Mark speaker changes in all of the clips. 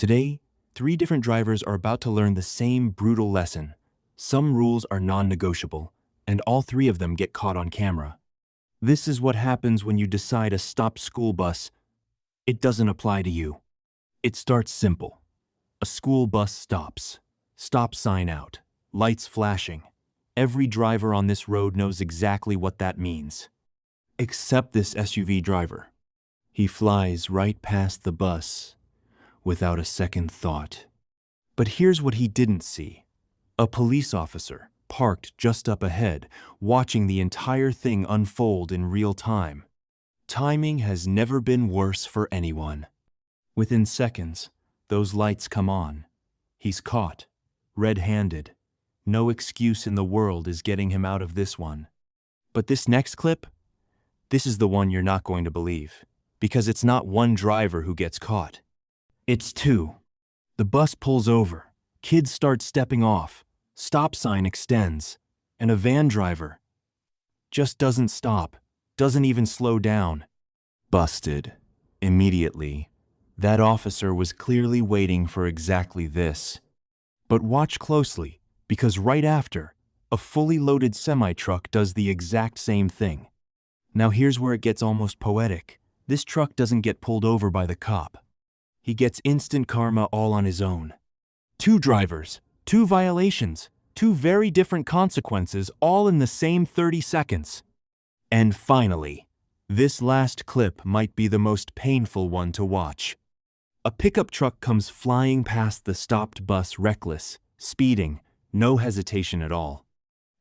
Speaker 1: Today, three different drivers are about to learn the same brutal lesson. Some rules are non-negotiable, and all three of them get caught on camera. This is what happens when you decide a stopped school bus. It doesn't apply to you. It starts simple. A school bus stops. Stop sign out. Lights flashing. Every driver on this road knows exactly what that means. Except this SUV driver. He flies right past the bus without a second thought. But here's what he didn't see. A police officer parked just up ahead, watching the entire thing unfold in real time. Timing has never been worse for anyone. Within seconds, those lights come on. He's caught, red-handed. No excuse in the world is getting him out of this one. But this next clip? This is the one you're not going to believe, because it's not one driver who gets caught. It's two. The bus pulls over, kids start stepping off, stop sign extends, and a van driver just doesn't stop, doesn't even slow down. Busted. Immediately. That officer was clearly waiting for exactly this. But watch closely, because right after, a fully loaded semi-truck does the exact same thing. Now here's where it gets almost poetic. This truck doesn't get pulled over by the cop. He gets instant karma all on his own. Two drivers, two violations, two very different consequences, all in the same 30 seconds. And finally, this last clip might be the most painful one to watch. A pickup truck comes flying past the stopped bus reckless, speeding, no hesitation at all.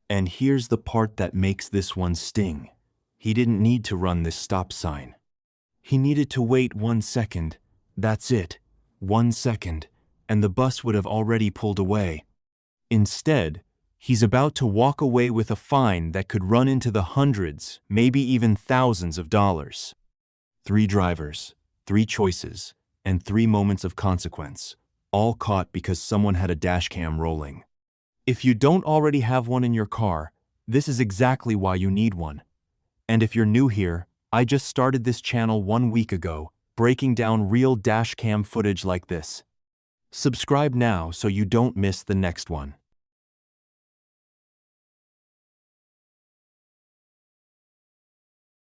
Speaker 1: And here's the part that makes this one sting. He didn't need to run this stop sign. He needed to wait 1 second. That's it. 1 second, and the bus would have already pulled away. Instead, he's about to walk away with a fine that could run into the hundreds, maybe even thousands of dollars. Three drivers, three choices, and 3 moments of consequence, all caught because someone had a dashcam rolling. If you don't already have one in your car, this is exactly why you need one. And if you're new here, I just started this channel 1 week ago, breaking down real dashcam footage like this. Subscribe now so you don't miss the next one.